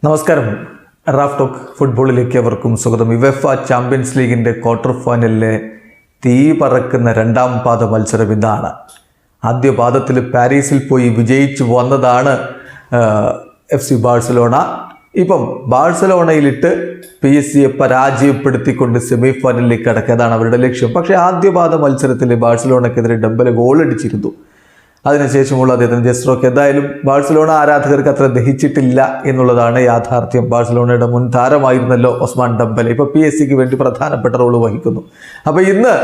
നമസ്കാരം. Raf talk ഫുട്ബോളിലേക്ക് അവർക്കും സ്വാഗതം. യുവേഫ ചാമ്പ്യൻസ് ലീഗിൻ്റെ ക്വാർട്ടർ ഫൈനലിലെ തീ പറക്കുന്ന രണ്ടാം പാദ മത്സരം ഇതാണ്. ആദ്യ പാദത്തിൽ പാരീസിൽ പോയി വിജയിച്ചു വന്നതാണ് FC ബാഴ്സലോണ. ഇപ്പം ബാഴ്സലോണയിലിട്ട് PSG പരാജയപ്പെടുത്തിക്കൊണ്ട് സെമി ഫൈനലിലേക്ക് കടക്കാതാണ് അവരുടെ ലക്ഷ്യം. പക്ഷേ ആദ്യ പാദ മത്സരത്തിൽ ബാഴ്സലോണക്കെതിരെ ഡെമ്പലെ ഗോളടിച്ചിരുന്നു. അതിനുശേഷമുള്ള അദ്ദേഹത്തിന് ജസ്ട്രോക്ക് എന്തായാലും ബാഴ്സലോണ ആരാധകർക്ക് അത്ര ദഹിച്ചിട്ടില്ല എന്നുള്ളതാണ് യാഥാർത്ഥ്യം. ബാഴ്സലോണയുടെ മുൻ താരമായിരുന്നല്ലോ ഒസ്മാൻ ഡെമ്പലെ, ഇപ്പോൾ PSG വേണ്ടി പ്രധാനപ്പെട്ട റോള് വഹിക്കുന്നു. അപ്പോൾ ഇന്ന്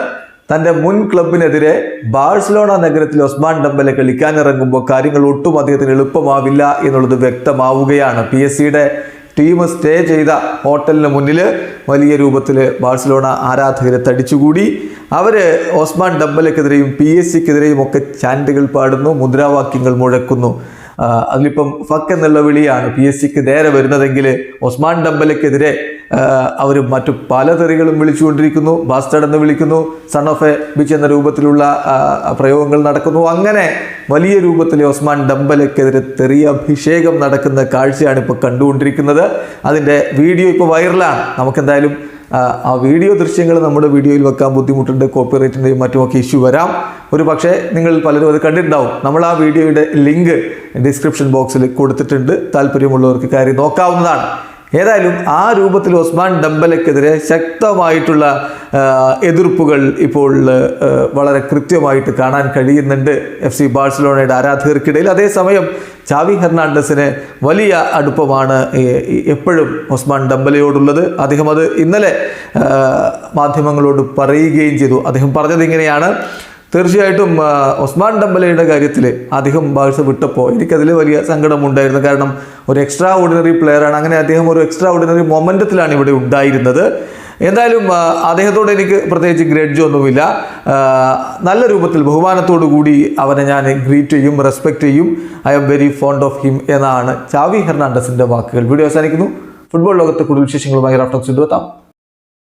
തൻ്റെ മുൻ ക്ലബിനെതിരെ ബാഴ്സലോണ നഗരത്തിൽ ഒസ്മാൻ ഡെമ്പലെ കളിക്കാനിറങ്ങുമ്പോൾ കാര്യങ്ങൾ ഒട്ടും അദ്ദേഹത്തിന് എളുപ്പമാവില്ല എന്നുള്ളത് വ്യക്തമാവുകയാണ്. PSG ടീം സ്റ്റേ ചെയ്ത ഹോട്ടലിന് മുന്നിൽ വലിയ രൂപത്തിൽ ബാഴ്സലോണ ആരാധകരെ തടിച്ചുകൂടി. അവർ ഒസ്മാൻ ഡെമ്പലെക്കെതിരെയും PSG ഒക്കെ ചാൻറ്റുകൾ പാടുന്നു, മുദ്രാവാക്യങ്ങൾ മുഴക്കുന്നു. അതിലിപ്പം ഫക്ക് എന്നുള്ള വിളിയാണ് PSG നേരെ വരുന്നതെങ്കിൽ ഒസ്മാൻ ഡെമ്പലെക്കെതിരെ അവർ മറ്റു പല തെറികളും വിളിച്ചുകൊണ്ടിരിക്കുന്നു. ബാസ്റ്റഡ് എന്ന് വിളിക്കുന്നു, സൺ ഓഫ് എ ബിച്ച് എന്ന രൂപത്തിലുള്ള പ്രയോഗങ്ങൾ നടക്കുന്നു. അങ്ങനെ വലിയ രൂപത്തിൽ ഒസ്മാൻ ഡെമ്പലെക്കെതിരെ തെറിയ അഭിഷേകം നടക്കുന്ന കാഴ്ചയാണ് ഇപ്പോൾ കണ്ടുകൊണ്ടിരിക്കുന്നത്. അതിൻ്റെ വീഡിയോ ഇപ്പോൾ വൈറലാണ്. നമുക്കെന്തായാലും ആ വീഡിയോ ദൃശ്യങ്ങൾ നമ്മുടെ വീഡിയോയിൽ വെക്കാൻ ബുദ്ധിമുട്ടുണ്ട്, കോപ്പിറൈറ്റിൻ്റെയും മറ്റുമൊക്കെ ഇഷ്യൂ വരാം. ഒരു പക്ഷേ നിങ്ങൾ പലരും അത് കണ്ടിട്ടുണ്ടാവും. നമ്മൾ ആ വീഡിയോയുടെ ലിങ്ക് ഡിസ്ക്രിപ്ഷൻ ബോക്സിൽ കൊടുത്തിട്ടുണ്ട്, താല്പര്യമുള്ളവർക്ക് കാര്യം നോക്കാവുന്നതാണ്. ഏതായാലും ആ രൂപത്തിൽ ഒസ്മാൻ ഡെമ്പലെക്കെതിരെ ശക്തമായിട്ടുള്ള എതിർപ്പുകൾ ഇപ്പോൾ വളരെ കൃത്യമായിട്ട് കാണാൻ കഴിയുന്നുണ്ട് FC ബാഴ്സലോണയുടെ ആരാധകർക്കിടയിൽ. അതേസമയം ചാവി ഹെർണാണ്ടസിന് വലിയ അടുപ്പമാണ് എപ്പോഴും ഒസ്മാൻ ഡെമ്പലെയോടുള്ളത്. അദ്ദേഹം അത് ഇന്നലെ മാധ്യമങ്ങളോട് പറയുകയും ചെയ്തു. അദ്ദേഹം പറഞ്ഞത് ഇങ്ങനെയാണ്: തീർച്ചയായിട്ടും ഒസ്മാൻ ഡെമ്പലെയുടെ കാര്യത്തിൽ അദ്ദേഹം ബാഴ്സ വിട്ടപ്പോൾ എനിക്കതിൽ വലിയ സങ്കടമുണ്ടായിരുന്നു. കാരണം ഒരു എക്സ്ട്രാ ഓർഡിനറി പ്ലെയറാണ്. അങ്ങനെ അദ്ദേഹം ഒരു എക്സ്ട്രാ ഓർഡിനറി മൊമെൻറ്റത്തിലാണ് ഇവിടെ ഉണ്ടായിരുന്നത്. എന്തായാലും അദ്ദേഹത്തോട് എനിക്ക് പ്രത്യേകിച്ച് ഗ്രഡ്ജ് ഒന്നുമില്ല. നല്ല രൂപത്തിൽ ബഹുമാനത്തോടു കൂടി അവനെ ഞാൻ ഗ്രീറ്റ് ചെയ്യും, റെസ്പെക്റ്റ് ചെയ്യും. I am very fond of him എന്നാണ് ചാവി ഹെർണാണ്ടസിൻ്റെ വാക്കുകൾ. വീഡിയോ അവസാനിക്കുന്നു. ഫുട്ബോൾ ലോകത്തെ കൂടുതൽ വിശേഷങ്ങളുമായി റാഫ് ടോക്സ് എത്താം.